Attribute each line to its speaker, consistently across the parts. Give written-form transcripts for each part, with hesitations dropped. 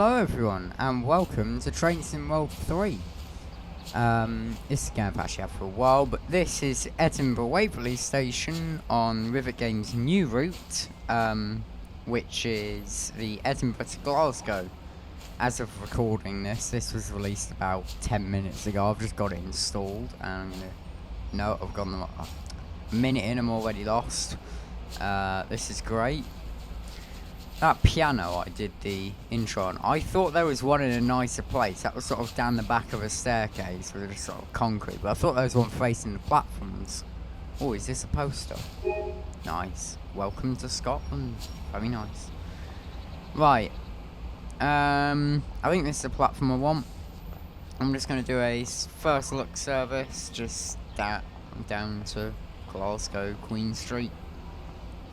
Speaker 1: Hello everyone, and welcome to Train Sim World 3. This is a game I've actually had for a while, but this is Edinburgh Waverley Station on Rivet Games' new route, which is the Edinburgh to Glasgow. As of recording this was released about 10 minutes ago. I've just got it installed, and no, I've gone a minute in, I'm already lost. This is great. That piano I did the intro on, I thought there was one in a nicer place. That was sort of down the back of a staircase with just sort of concrete, but I thought there was one facing the platforms. Oh, is this a poster? Nice. Welcome to Scotland. Very nice. Right. I think this is the platform I want. I'm just going to do a first look service, just down to Glasgow, Queen Street.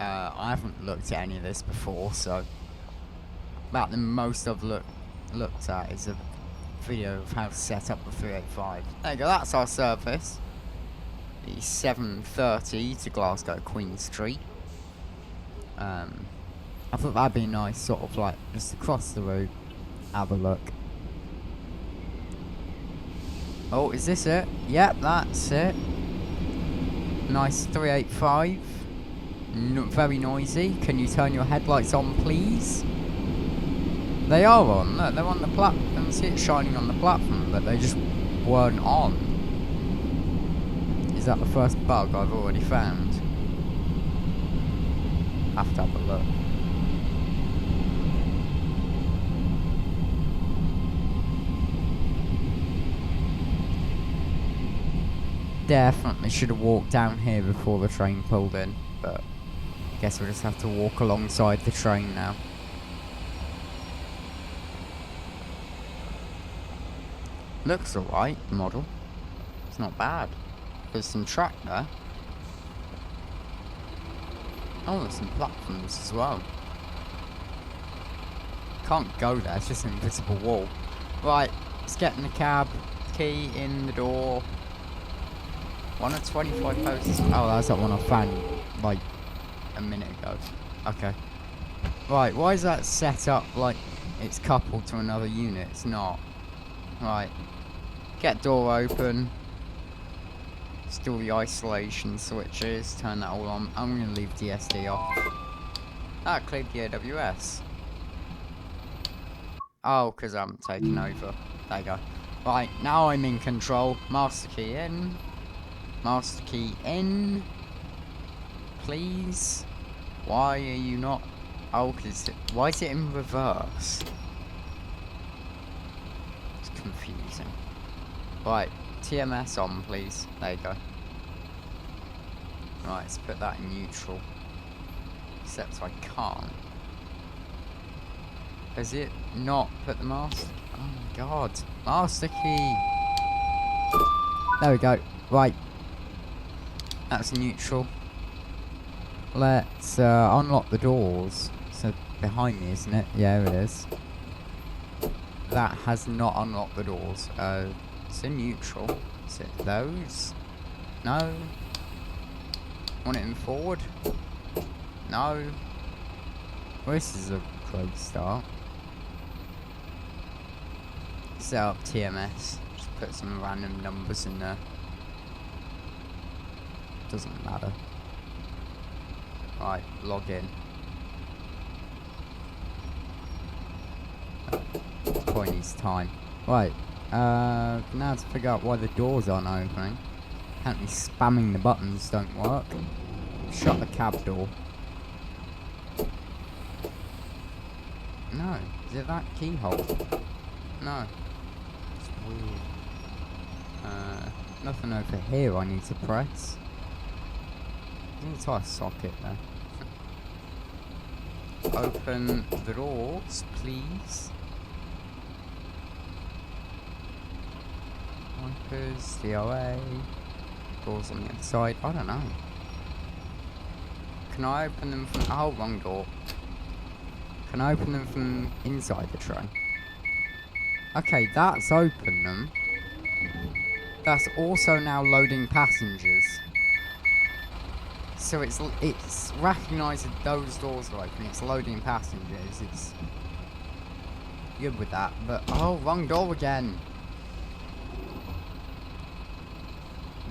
Speaker 1: I haven't looked at any of this before, so about the most I've looked at is a video of how to set up the 385. There you go, that's our service. The 7:30 to Glasgow, Queen Street. I thought that'd be nice, sort of like just across the road, have a look. Oh, is this it? Yep, that's it. Nice 385. Very noisy. Can you turn your headlights on, please? They are on. Look, they're on the platform. I can see it shining on the platform, but they just weren't on. Is that the first bug I've already found? Have to have a look. Definitely should have walked down here before the train pulled in, but guess we'll just have to walk alongside the train now. Looks alright, model. It's not bad. There's some track there. Oh, there's some platforms as well. Can't go there, it's just an invisible wall. Right, let's get in the cab. Key in the door. 1 of 25 posts. Oh, that's that one I found, like, a minute ago. Okay. Right, why is that set up like it's coupled to another unit? It's not. Right. Get door open. Still the isolation switches. Turn that all on. I'm going to leave DSD off. Ah, cleared the AWS. Oh, because I haven't taken over. There you go. Right, now I'm in control. Master key in. Master key in. Please. Why are you not? Oh, why is it in reverse? It's confusing. Right, TMS on, please. There you go. Right, let's put that in neutral. Except I can't. Has it not put the master? Oh my god. Master key. There we go. Right. That's neutral. Let's unlock the doors. So behind me, isn't it? Yeah, it is. That has not unlocked the doors. It's in neutral. Is it those? No. Want it in forward? No. Well, this is a great start. Set up TMS. Just put some random numbers in there. Doesn't matter. Right, log in. Point needs time. Right, now to figure out why the doors aren't opening. Apparently spamming the buttons don't work. Shut the cab door. No, is it that keyhole? No. It's weird. Nothing over here I need to press. I need to try a socket there. Open the doors, please. Wipers, DOA. Doors on the other side. I don't know. Can I open them from... Oh, wrong door. Can I open them from inside the train? Okay, that's opened them. That's also now loading passengers. So it's recognising those doors are open, it's loading passengers, it's good with that, but oh, wrong door again.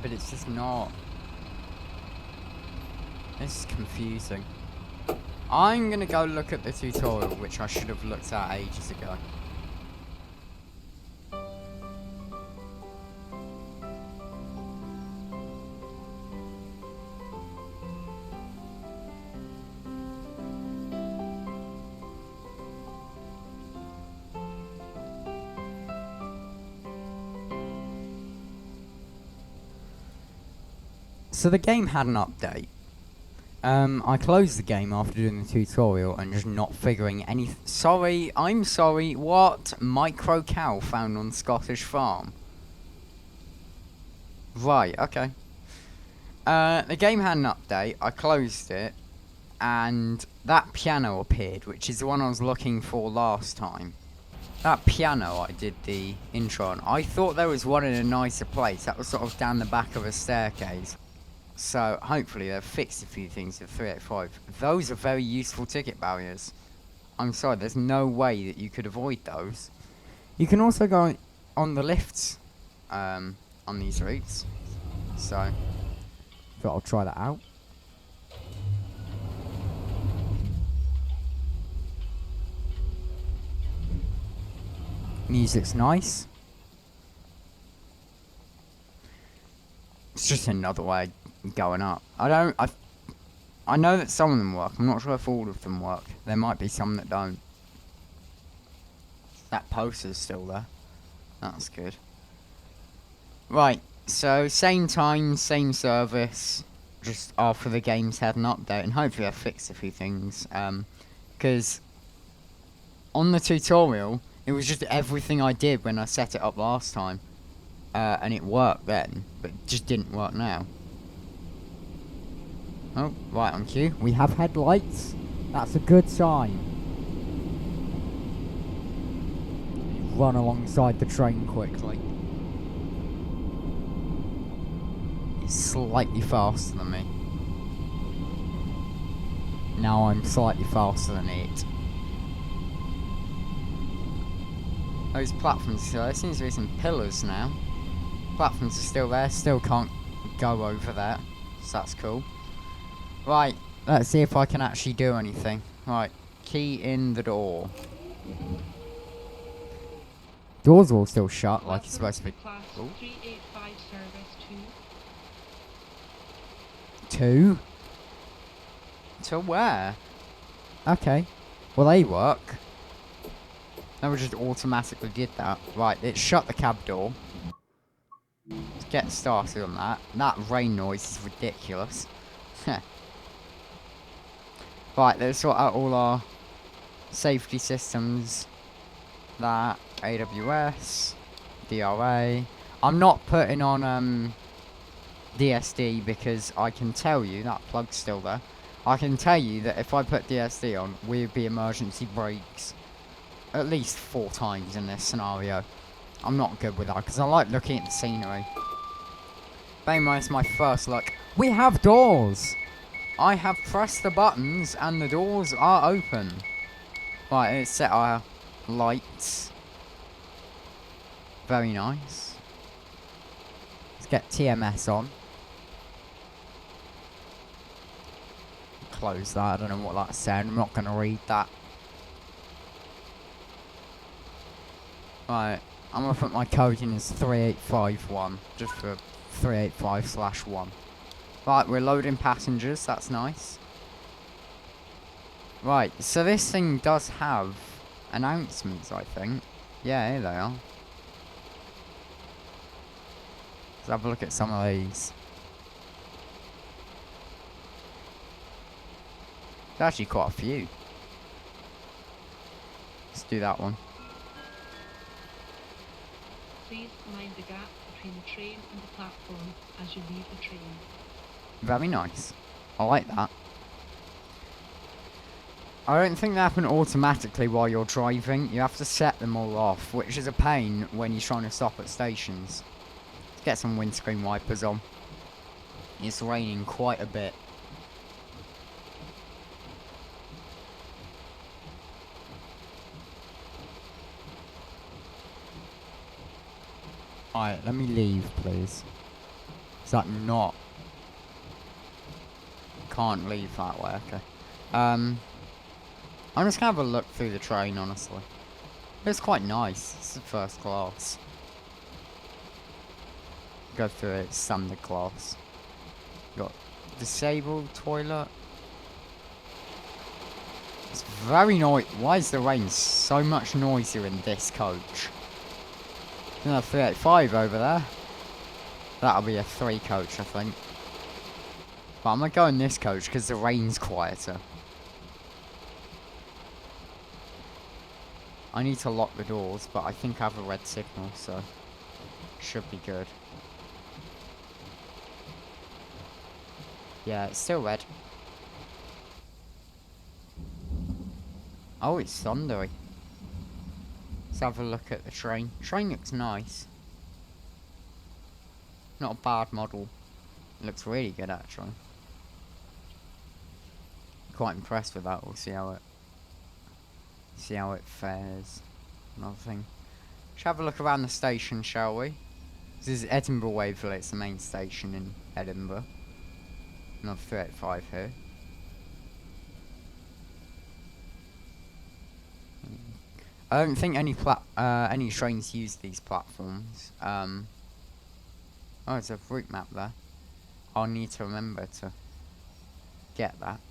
Speaker 1: But it's just not. This is confusing. I'm gonna go look at the tutorial, which I should have looked at ages ago. So the game had an update. I closed the game after doing the tutorial and just not figuring any. Sorry, I'm sorry. What? Micro cow found on Scottish farm. Right, okay. The game had an update. I closed it, and that piano appeared, which is the one I was looking for last time. That piano I did the intro on. I thought there was one in a nicer place. That was sort of down the back of a staircase. So, hopefully they've fixed a few things with 385. Those are very useful ticket barriers. I'm sorry, there's no way that you could avoid those. You can also go on the lifts on these routes. So, thought I'll try that out. Music's nice. It's just another way going up. I know that some of them work. I'm not sure if all of them work. There might be some that don't. That poster's still there. That's good. Right, so same time, same service. Just after the game's had an update, and hopefully I fixed a few things. Because on the tutorial, it was just everything I did when I set it up last time. And it worked then, but it just didn't work now. Oh, right on cue. We have headlights. That's a good sign. Run alongside the train quickly. It's slightly faster than me. Now I'm slightly faster than it. Those platforms, there seems to be some pillars now. Platforms are still there, still can't go over there. So that's cool. Right, let's see if I can actually do anything. Right, key in the door. Doors are all still shut, like it's supposed to be.
Speaker 2: Class 385 service 2.
Speaker 1: 2? To where? Okay. Well, they work. They just automatically did that. Right, it shut the cab door. Let's get started on that. That rain noise is ridiculous. Right, let's sort out all our safety systems. That, AWS, DRA. I'm not putting on DSD because I can tell you, that plug's still there. I can tell you that if I put DSD on, we'd be emergency brakes at least 4 times in this scenario. I'm not good with that because I like looking at the scenery. Bear in mind, it's my first look. We have doors! I have pressed the buttons and the doors are open. Right, let's set our lights. Very nice. Let's get TMS on. Close that, I don't know what that said, I'm not going to read that. Right, I'm going to put my code in as 3851, just for 385/1. Right, we're loading passengers, that's nice. Right, so this thing does have announcements, I think. Yeah, here they are. Let's have a look at some of these. There's actually quite a few. Let's do that one.
Speaker 2: Please mind the gap between the train and the platform as you leave the train.
Speaker 1: Very nice. I like that. I don't think they happen automatically while you're driving. You have to set them all off, which is a pain when you're trying to stop at stations. Let's get some windscreen wipers on. It's raining quite a bit. Alright, let me leave, please. Is that not? Can't leave that way, okay. I'm just gonna have a look through the train, honestly. It's quite nice. It's the first class. Go through it, standard class. Got disabled toilet. It's very noisy. Why is the rain so much noisier in this coach? Another 385 over there. That'll be a 3 coach, I think. But I'm gonna go in this coach because the rain's quieter. I need to lock the doors, but I think I have a red signal, so should be good. Yeah, it's still red. Oh, it's thundery. Let's have a look at the train. Train looks nice. Not a bad model. It looks really good, actually. Quite impressed with that. We'll see how it fares. Another thing. Let's have a look around the station, shall we? This is Edinburgh Waverley. It's the main station in Edinburgh. Another 385 here. I don't think any trains use these platforms. Oh, there's a route map there. I'll need to remember to get that.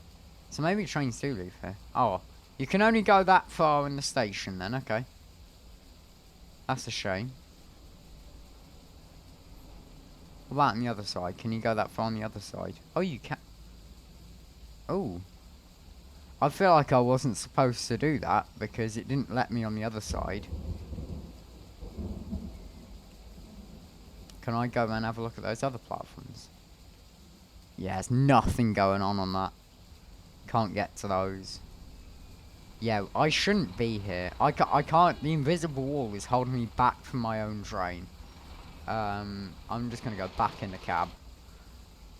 Speaker 1: So maybe trains do leave here. Oh, you can only go that far in the station then, okay. That's a shame. What about on the other side? Can you go that far on the other side? Oh, you can. Oh. I feel like I wasn't supposed to do that because it didn't let me on the other side. Can I go and have a look at those other platforms? Yeah, there's nothing going on that. Can't get to those. Yeah, I shouldn't be here. I can't. The invisible wall is holding me back from my own train. I'm just gonna go back in the cab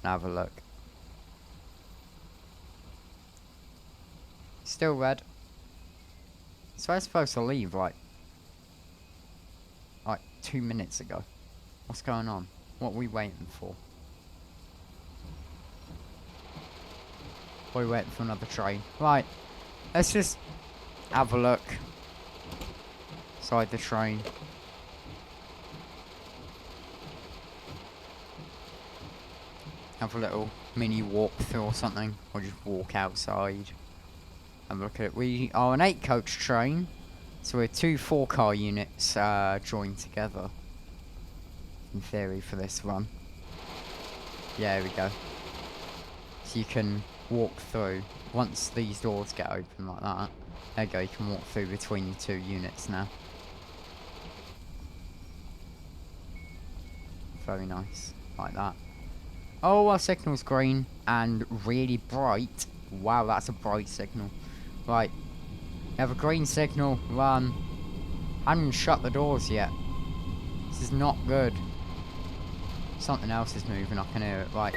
Speaker 1: and have a look. Still red. So I was supposed to leave like 2 minutes ago. What's going on? What are we waiting for? Are we waiting for another train? Right. Let's just have a look inside the train. Have a little mini walkthrough or something, or just walk outside. Have a look at it. We are an 8 coach train, so we're 2 4-car units joined together. In theory, for this run. Yeah, there we go. So you can walk through. Once these doors get open like that, there you go, you can walk through between the 2 units now. Very nice, like that. Oh, our signal's green and really bright. Wow, that's a bright signal. Right, we have a green signal, run. I haven't even shut the doors yet. This is not good. Something else is moving, I can hear it. Right,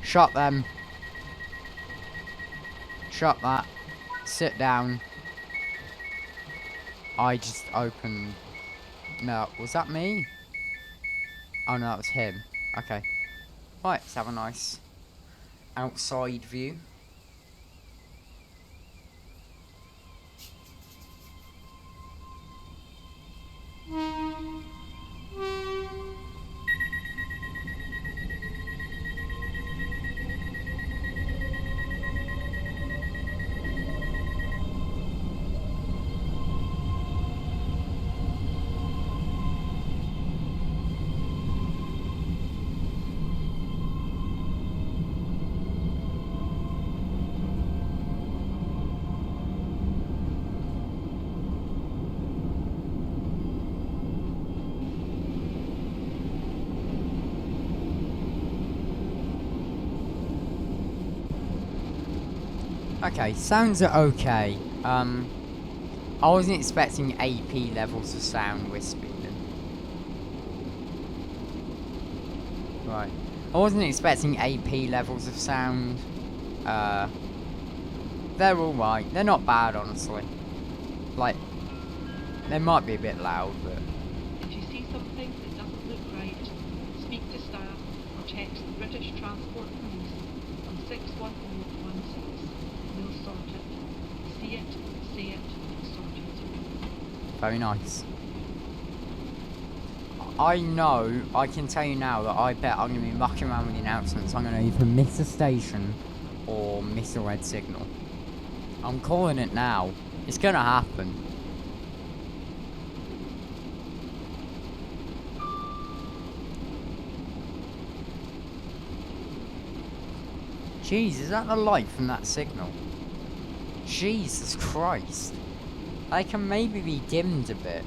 Speaker 1: shut them. Shut that. Sit down. I just opened... No, was that me? Oh no, that was him. Okay. Right, let's have a nice outside view. Okay, sounds are okay. I wasn't expecting AP levels of sound wisping. Right. I wasn't expecting AP levels of sound. They're alright. They're not bad, honestly. Like, they might be a bit loud, but...
Speaker 2: Did you see something that doesn't text the British Transport Police on 61016. We'll sort it. See it, say it, sort it.
Speaker 1: Very nice. I know, I can tell you now that I bet I'm going to be mucking around with the announcements. I'm going to either miss a station or miss a red signal. I'm calling it now. It's going to happen. Jeez, is that the light from that signal? Jesus Christ. They can maybe be dimmed a bit.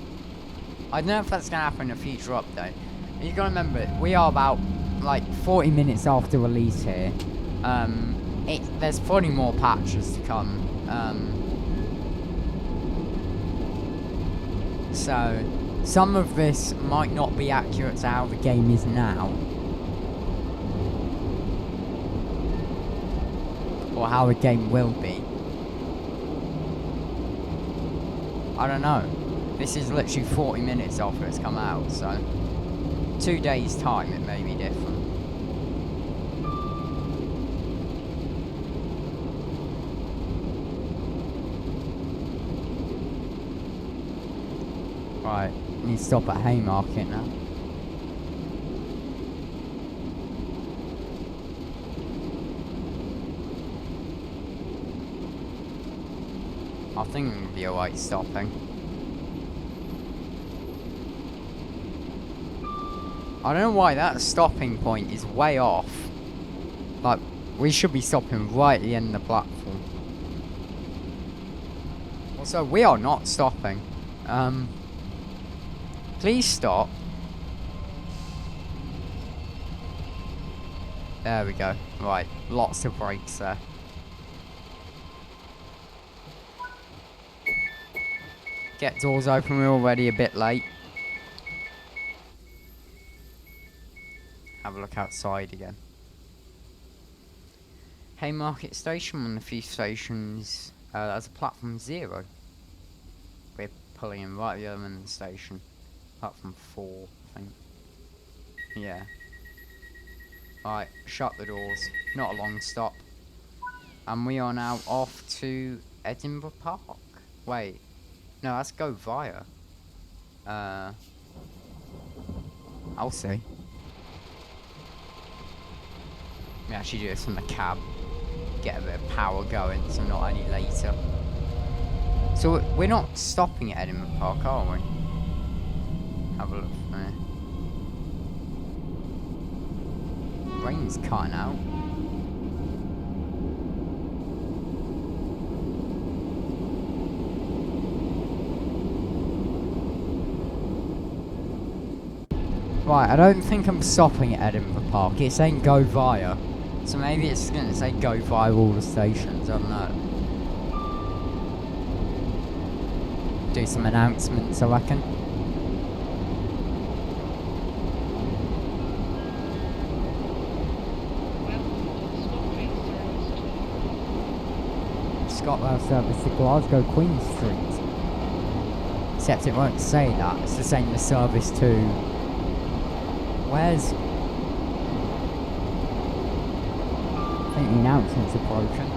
Speaker 1: I don't know if that's going to happen in a future update. You got to remember, we are about like 40 minutes after release here. There's probably more patches to come. So some of this might not be accurate to how the game is now, or how the game will be. I don't know. This is literally 40 minutes after it's come out, so 2 days time it may be different. Right, need to stop at Haymarket now. I think it'll be alright stopping. I don't know why that stopping point is way off. Like, we should be stopping right at the end of the platform. Also, we are not stopping. Please stop. There we go. Right, lots of brakes there. Get doors open, we're already a bit late. Have a look outside again. Haymarket Station, one of the few stations that's a platform 0. We're pulling in right at the other end of the station. Platform 4, I think. Yeah. Alright, shut the doors. Not a long stop. And we are now off to Edinburgh Park. Wait. No, let's go via. I'll see. We actually do this from the cab. Get a bit of power going, so I'm not any later. So we're not stopping at Edinburgh Park, are we? Have a look there. Rain's cutting out. Right, I don't think I'm stopping at Edinburgh Park. It's saying go via. So maybe it's going to say go via all the stations. I don't know. Do some announcements, I reckon. ScotRail service to Glasgow Queen Street. Except it won't say that. It's the same as service to... Where's... I think the announcement's approaching.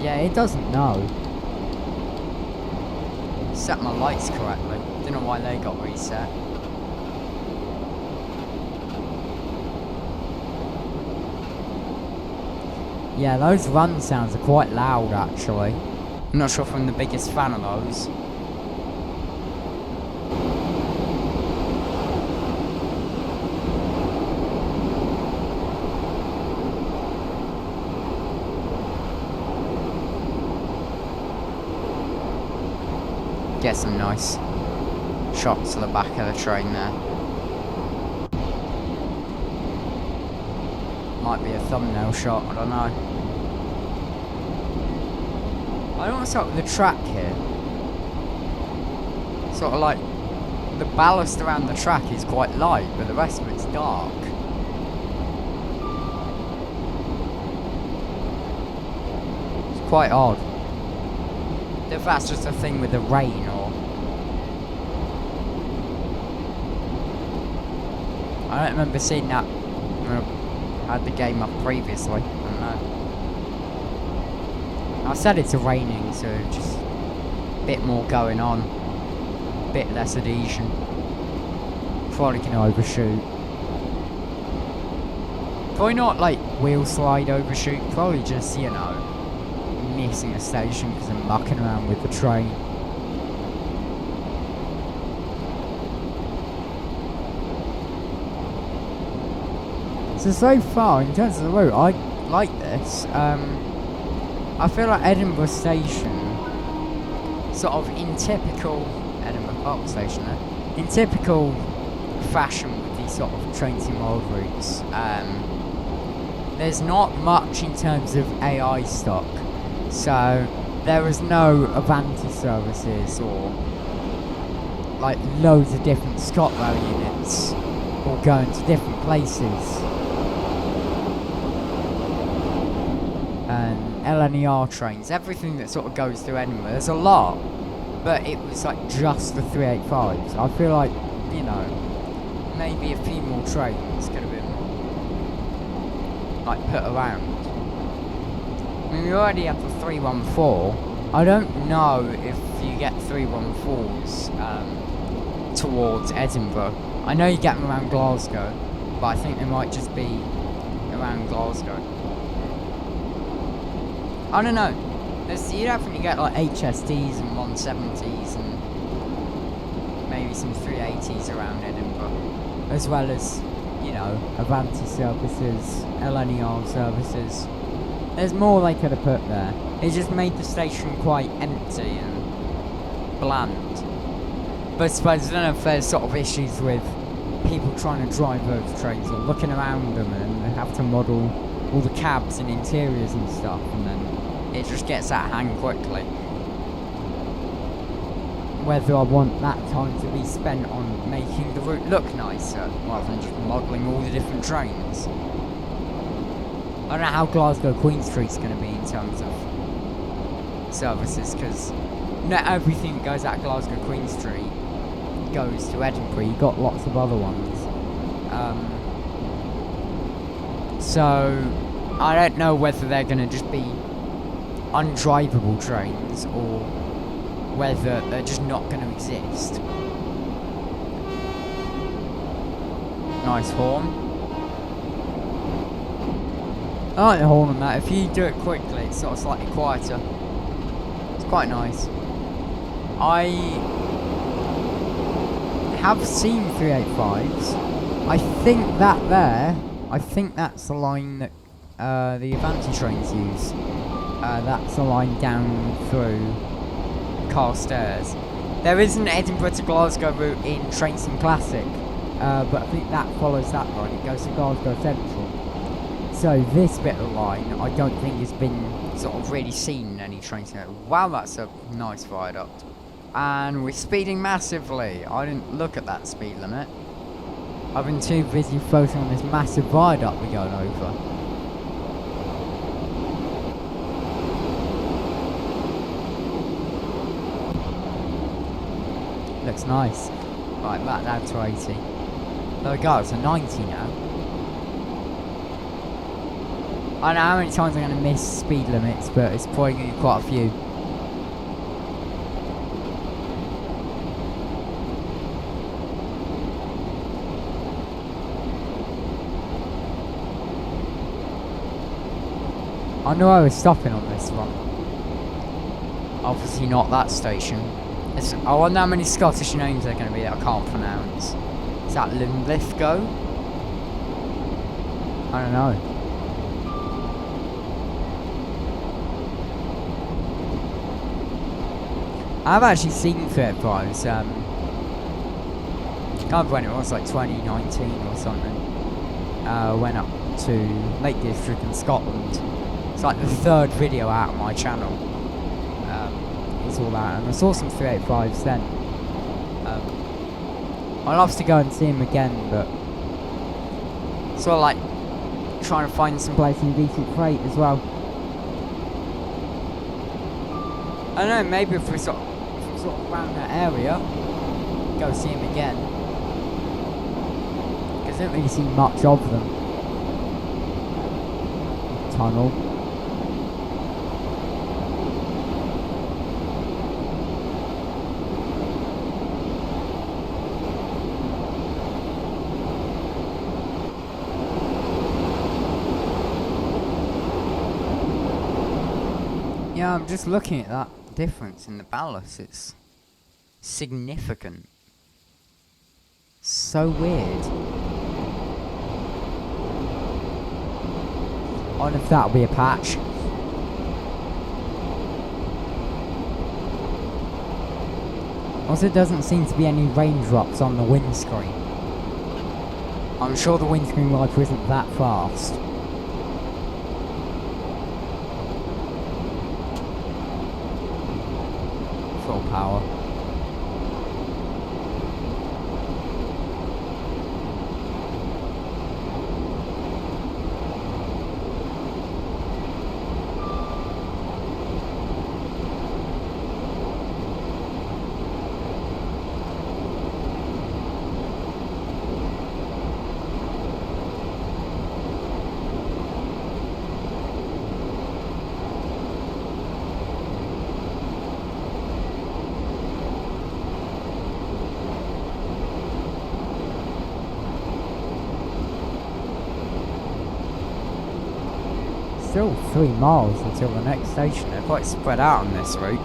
Speaker 1: Yeah, it doesn't know. Set my lights correctly. Don't know why they got reset. Yeah, those run sounds are quite loud actually. I'm not sure if I'm the biggest fan of those. Get some nice shots of the back of the train there. Might be a thumbnail shot, I don't know. I don't want to start with the track here. Sort of like, the ballast around the track is quite light, but the rest of it's dark. It's quite odd. If that's just a thing with the rain or... I don't remember seeing that when I had the game up previously. I don't know. I said it's raining, so just a bit more going on. A bit less adhesion. Probably gonna overshoot. Probably not like wheel slide overshoot, probably just, you know, missing a station because I'm mucking around with the train. So far, in terms of the route, I like this. I feel like Edinburgh Station, sort of in typical Edinburgh Park Station, in typical fashion with these sort of train sim world routes, there's not much in terms of AI stock. So there is no Avanti services or like loads of different ScotRail units all going to different places. And LNER trains, everything that sort of goes through Edinburgh. There's a lot, but it was like just the 385s. I feel like, you know, maybe a few more trains could have been like put around. I mean, we already have the 314. I don't know if you get 314s towards Edinburgh. I know you get them around Glasgow, but I think they might just be around Glasgow. I don't know. You definitely get like HSDs and 170s and maybe some 380s around Edinburgh, as well as, you know, Avanti services, LNER services. There's more they could have put there. It just made the station quite empty and bland. But I suppose I don't know if there's sort of issues with people trying to drive those trains or looking around them, and they have to model all the cabs and interiors and stuff, and then it just gets out of hand quickly. Whether I want that time to be spent on making the route look nicer rather than just modelling all the different trains. I don't know how Glasgow Queen Street's going to be in terms of services, because not everything that goes out Glasgow Queen Street goes to Edinburgh. You've got lots of other ones. So I don't know whether they're going to just be undrivable trains or whether they're just not going to exist. Nice horn. I like the horn on that. If you do it quickly, it's sort of slightly quieter. It's quite nice. I have seen 385s. I think that's the line that the Avanti trains use. That's the line down through Carstairs. There is an Edinburgh to Glasgow route in Train Sim Classic, but I think that follows that line. It goes to Glasgow Central. So this bit of the line, I don't think has been sort of really seen in any train sim. Wow, that's a nice viaduct. And we're speeding massively. I didn't look at that speed limit. I've been too busy focusing on this massive viaduct we're going over. Looks nice. Right, back down to 80. There we go, it's a 90 now. I don't know how many times I'm going to miss speed limits, but it's probably going to be quite a few. I know I was stopping on this one. Obviously not that station. I wonder how many Scottish names there are going to be that I can't pronounce. Is that Linlithgow? I don't know. I've actually seen 385s. Can't remember when it was, like 2019 or something. Went up to Lake District in Scotland. It's like the third video out on my channel. It's all that, and I saw some 385s then. I'd love to go and see them again, but sort of like trying to find some place in decent freight as well. I don't know, maybe if we're sort of around that area, go see him again. Because don't really see much of them. Tunnel. Yeah, I'm just looking at that difference in the ballast. It's significant. So weird. I wonder if that'll be a patch. Also, doesn't seem to be any raindrops on the windscreen. I'm sure the windscreen wiper isn't that fast. Full power. Still 3 miles until the next station. They're quite spread out on this route.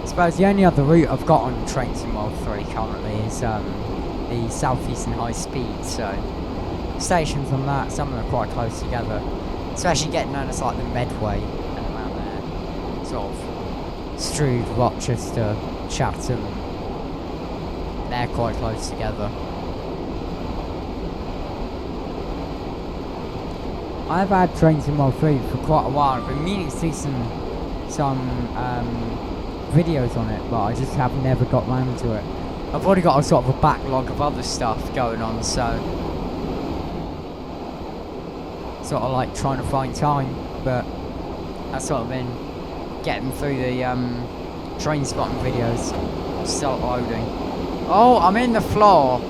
Speaker 1: I suppose the only other route I've got on Train Sim World 3 currently is the Southeastern High Speed, so stations on that, some of them are quite close together. Especially getting down to like the Medway and around there. Sort of Strood, Rochester, Chatham. They're quite close together. I've had Train Sim World 3 for quite a while. I've been meaning to see some videos on it, but I just have never got round to it. I've already got a sort of a backlog of other stuff going on, so sort of like trying to find time, but I've sort of been getting through the train spotting videos, start loading. Oh, I'm in the floor.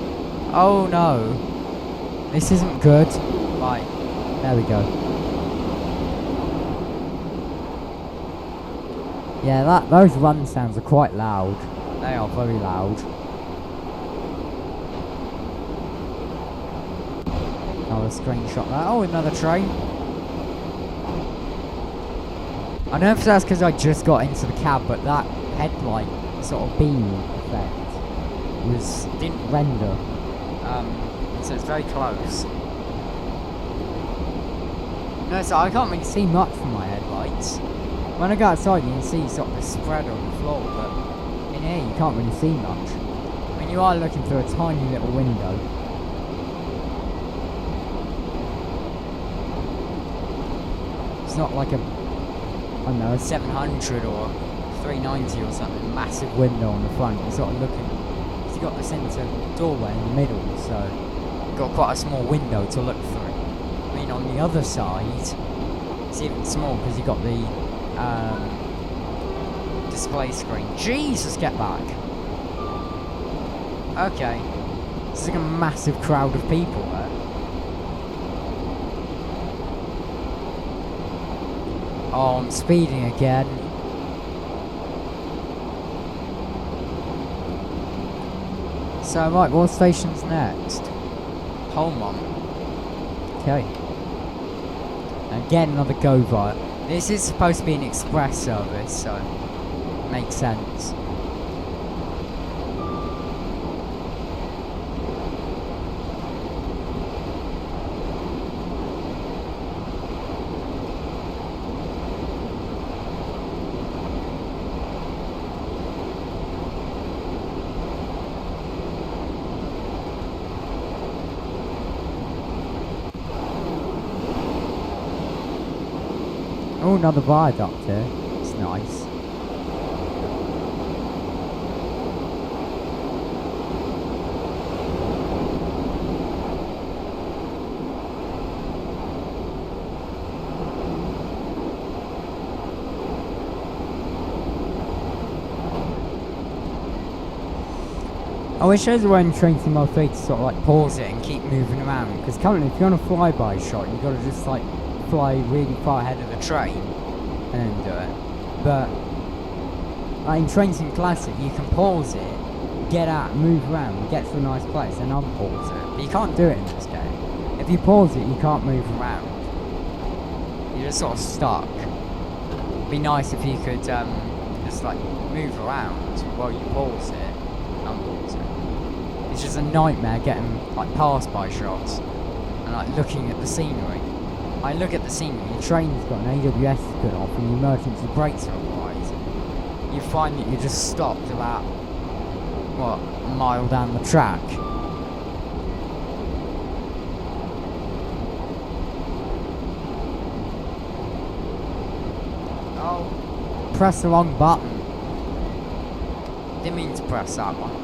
Speaker 1: Oh no. This isn't good. Right, there we go. Yeah, those run sounds are quite loud. They are very loud. Another screenshot there. Oh, another train. I don't know if that's because I just got into the cab, but that headlight sort of beam effect didn't render. So it's very close. No, so I can't really see much from my headlights. When I go outside, you can see sort of the spread on the floor, but in here you can't really see much. I mean, you are looking through a tiny little window. It's not like a, I don't know, a 700 or 390 or something, massive window on the front. You're sort of looking, you've got the centre doorway in the middle, so you've got quite a small window to look through. I mean, on the other side, it's even small because you've got the display screen. Jesus, get back. Okay. There's like a massive crowd of people there. Oh, I'm speeding again. So, right, what station's next? Holmont. Okay. Again, another go via. This is supposed to be an express service, so makes sense. Oh, another viaduct here. It's nice. I wish there was a way in Train Sim World 3 to sort of like pause it and keep moving around, because currently if you're on a flyby shot, you've got to just like fly really far ahead of the train and then do it. But like in Train Sim Classic, you can pause it, get out, move around, get to a nice place, and unpause it. But you can't do it in this game. If you pause it, you can't move around. You're just sort of stuck. It'd be nice if you could just like move around while you pause it, unpause it. It's just a nightmare getting like passed by shots and like looking at the scenery. I look at the scenery, the train's got an AWS put off and the emergency brakes are applied. You find that you're just stopped about, what, a mile down the track. Oh, press the wrong button. Didn't mean to press that one.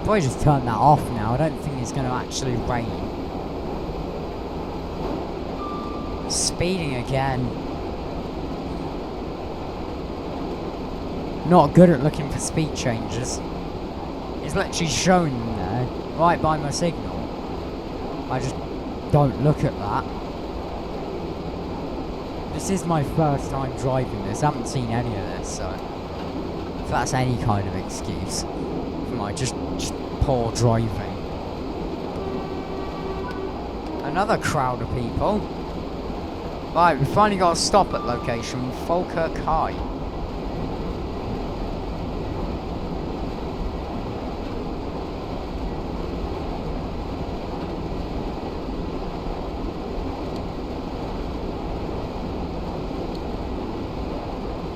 Speaker 1: Probably just turn that off now. I don't think it's going to actually rain. Speeding again. Not good at looking for speed changes. It's literally shown there, right by my signal. I just don't look at that. This is my first time driving this. I haven't seen any of this, so if that's any kind of excuse for my just poor driving. Another crowd of people. Right, we finally got a stop at location Falkirk High.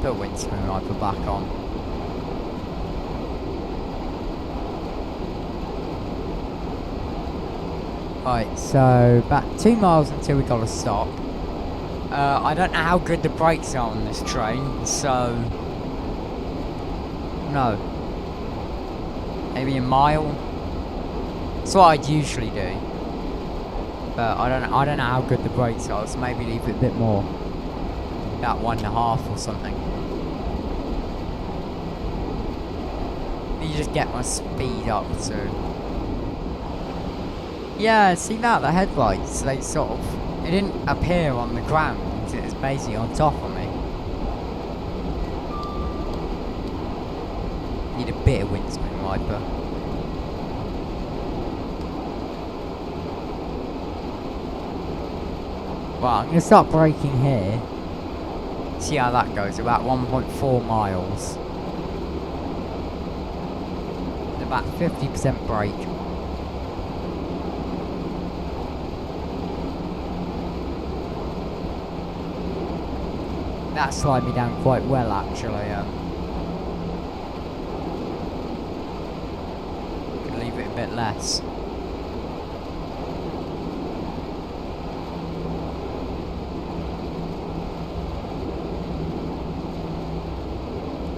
Speaker 1: Put windscreen wiper back on. Right, so about 2 miles until we got to stop. I don't know how good the brakes are on this train, so no. Maybe a mile. That's what I'd usually do. But I don't know how good the brakes are, so maybe leave it a bit more. About 1.5 or something. You just get my speed up to. Yeah, see that? The headlights, they sort of, it didn't appear on the ground, it was basically on top of me. Need a bit of windscreen wiper. Well, I'm going to start braking here. See how that goes, about 1.4 miles. About 50% brake. That slowed me down quite well, actually. Could leave it a bit less.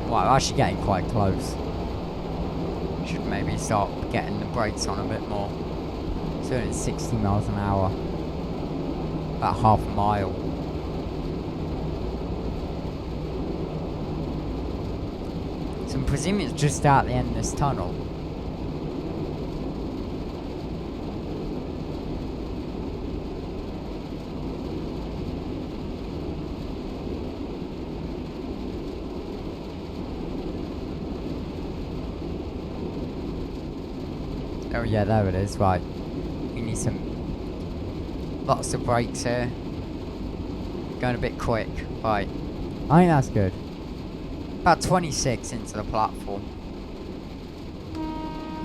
Speaker 1: Well, I'm actually getting quite close. Should maybe start getting the brakes on a bit more. It's doing 60 miles an hour. About half a mile. So I'm presuming it's just out the end of this tunnel. Oh yeah, there it is, right. We need lots of brakes here. Going a bit quick, right. I think that's good. About 26 into the platform.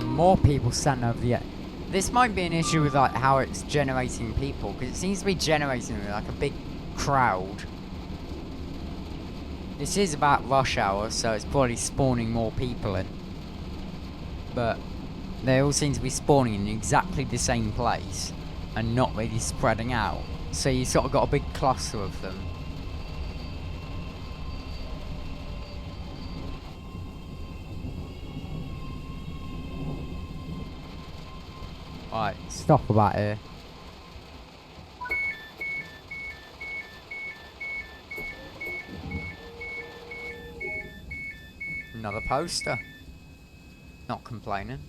Speaker 1: More people standing over the edge. This might be an issue with like how it's generating people, because it seems to be generating like a big crowd. This is about rush hour, so it's probably spawning more people in. But they all seem to be spawning in exactly the same place and not really spreading out. So you sort of got a big cluster of them. Right, stop about here. Another poster. Not complaining.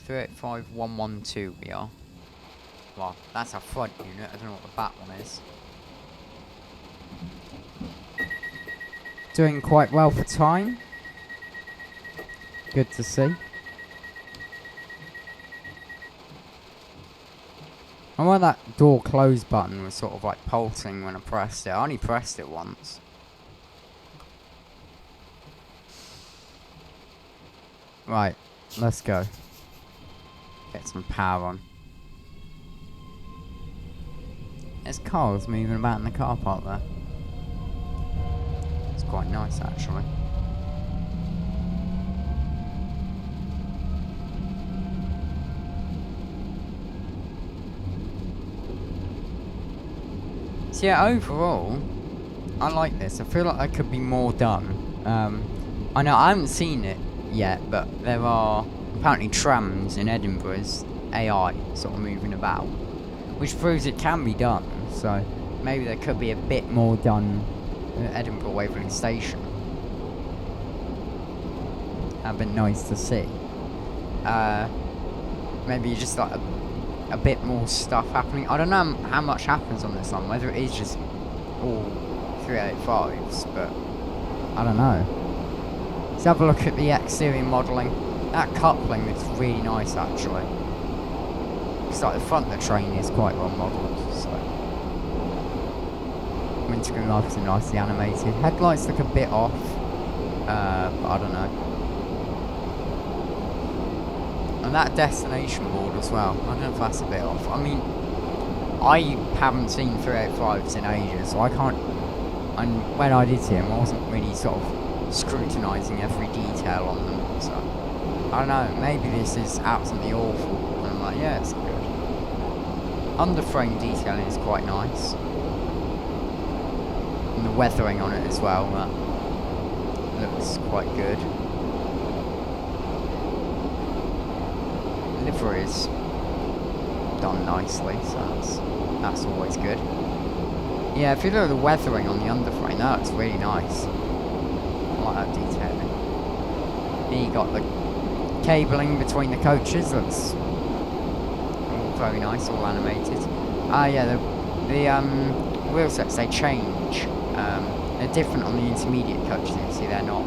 Speaker 1: 385112 we are. Well, that's our front unit. I don't know what the back one is. Doing quite well for time. Good to see. I wonder that door close button was sort of like pulsing when I pressed it. I only pressed it once. Right, let's go. Get some power on. There's cars moving about in the car park there. It's quite nice actually. So yeah, overall, I like this. I feel like there could be more done. I know I haven't seen it yet, but there are apparently trams in Edinburgh's AI sort of moving about, which proves it can be done. So maybe there could be a bit more done at Edinburgh Waverley Station. That'd be nice to see. Maybe just like a bit more stuff happening. I don't know how much happens on this one, whether it is just all 385s, but I don't know. Let's have a look at the exterior modelling. That coupling looks really nice actually. It's like the front of the train is quite well modelled, so. Windscreen wipers are nicely animated. Headlights look a bit off, but I don't know. And that destination board as well, I don't know if that's a bit off. I mean, I haven't seen 385s in ages, so I can't, and when I did see them, I wasn't really sort of scrutinising every detail on them, so I don't know, maybe this is absolutely awful, and I'm like, yeah, it's good. Underframe detailing is quite nice, and the weathering on it as well, that looks quite good. Livery is done nicely, so that's always good. Yeah, if you look at the weathering on the underframe, that looks really nice. I like that detailing. Then you got the cabling between the coaches, looks all very nice, all animated. Ah yeah, the wheel sets, they change. They're different on the intermediate coaches, you see they're not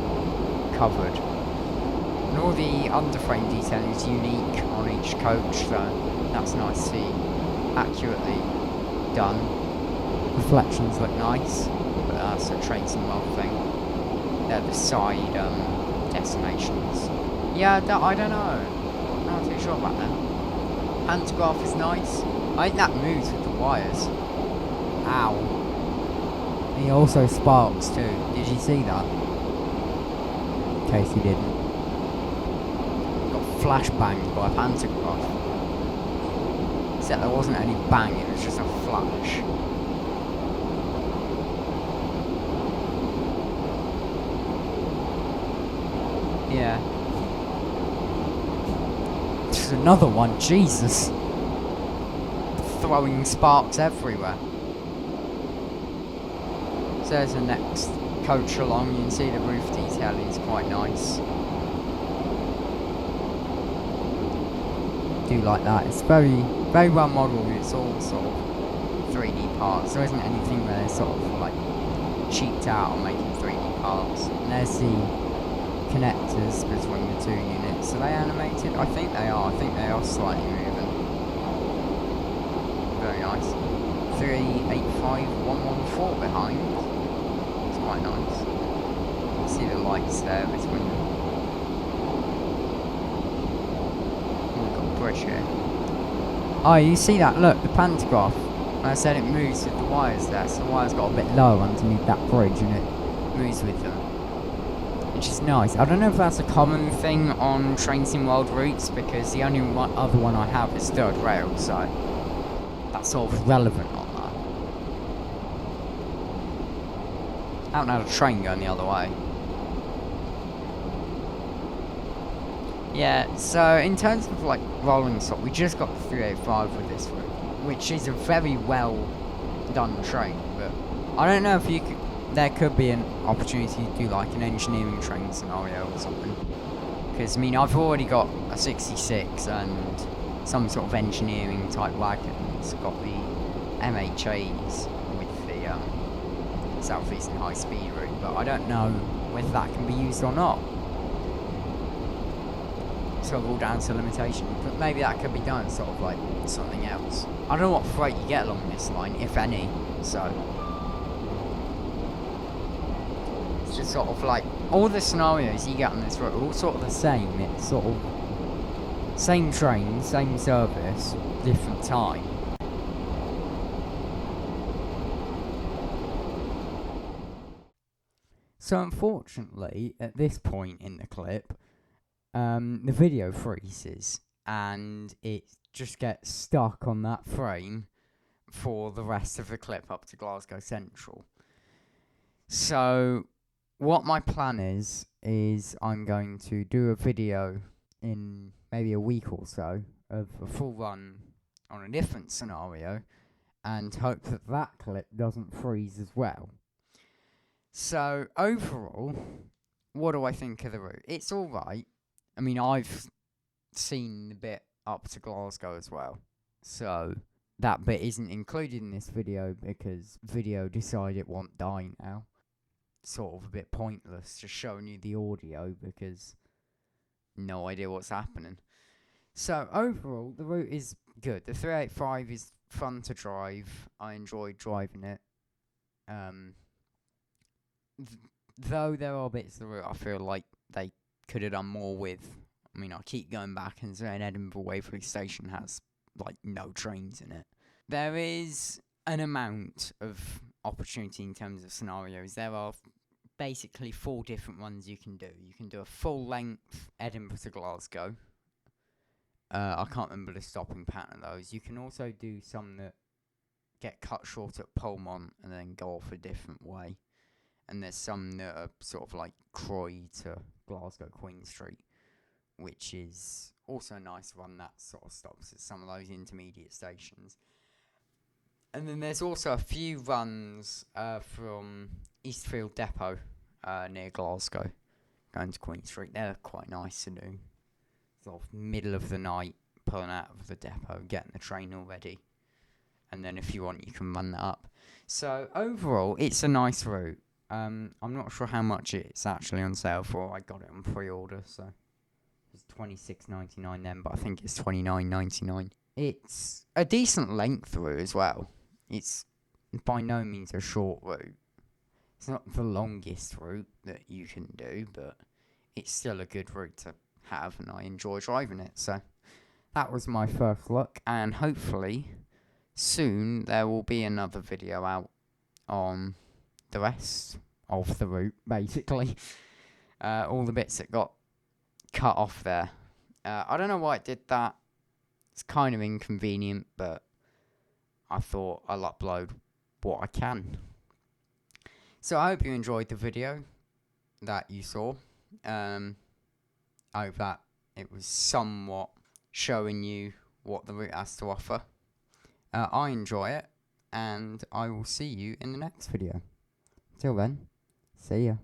Speaker 1: covered. And all the underframe detailing is unique on each coach, so that's nice to see. Accurately done. Reflections look nice, but that's a Trains and World thing. They're the side destinations. Yeah, I don't know. I'm not too sure about that. Pantograph is nice. I think that moves with the wires. Ow. He also sparks too. Did you see that? In case you didn't. Got flashbanged by a pantograph. Except there wasn't any bang, it was just a flash. Yeah. There's another one, Jesus. Throwing sparks everywhere. So there's the next coach along, you can see the roof detailing is quite nice. Do like that, it's very well modelled, it's all sort of 3D parts, there isn't anything where they're sort of like cheaped out on making 3D parts. And there's the connectors between the two units. Are they animated? I think they are slightly moving. Very nice. 385114 behind. It's quite nice. You see the lights there between them. We've got a bridge here. Oh, you see that? Look, the pantograph. I said it moves with the wires there, so the wires got a bit low underneath that bridge and it moves with them. Which is nice. I don't know if that's a common thing on Train Sim World routes, because the only other one I have is third rail, so that's sort of relevant on that. I haven't had a train going the other way. Yeah, so in terms of like rolling stock, we just got the 385 with this route, which is a very well done train, but I don't know if you could, there could be an opportunity to do like an engineering train scenario or something. Because, I mean, I've already got a 66 and some sort of engineering type wagon. It's got the MHAs with the South Eastern High Speed route, but I don't know whether that can be used or not. Sort of all down to limitation, but maybe that could be done sort of like something else. I don't know what freight you get along this line, if any, so it's just sort of like all the scenarios you get on this route are all sort of the same. It's sort of same train, same service, different time. So unfortunately, at this point in the clip, the video freezes and it just gets stuck on that frame for the rest of the clip up to Glasgow Central. So what my plan is I'm going to do a video in maybe a week or so of a full run on a different scenario and hope that that clip doesn't freeze as well. So overall, what do I think of the route? It's alright. I mean, I've seen the bit up to Glasgow as well, so that bit isn't included in this video because video decided it won't die now. Sort of a bit pointless just showing you the audio because no idea what's happening. So overall, the route is good. The 385 is fun to drive. I enjoyed driving it. Though there are bits of the route I feel like they could have done more with. I mean, I keep going back and saying Edinburgh Waverley Station has like no trains in it. There is an amount of opportunity in terms of scenarios. There are basically 4 different ones you can do. You can do a full length Edinburgh to Glasgow. I can't remember the stopping pattern of those. You can also do some that get cut short at Polmont and then go off a different way. And there's some that are sort of like Croy to Glasgow Queen Street, which is also a nice run that sort of stops at some of those intermediate stations. And then there's also a few runs from Eastfield Depot near Glasgow going to Queen Street. They're quite nice to do. Sort of middle of the night, pulling out of the depot, getting the train all ready. And then if you want, you can run that up. So overall, it's a nice route. I'm not sure how much it's actually on sale for. I got it on pre-order, so it's $26.99 then, but I think it's $29.99. It's a decent length route as well. It's by no means a short route. It's not the longest route that you can do, but it's still a good route to have, and I enjoy driving it. So that was my first look, and hopefully soon there will be another video out on the rest of the route, basically. All the bits that got cut off there. I don't know why it did that. It's kind of inconvenient, but I thought I'll upload what I can. So I hope you enjoyed the video that you saw. I hope that it was somewhat showing you what the route has to offer. I enjoy it, and I will see you in the next video. Till then, see ya.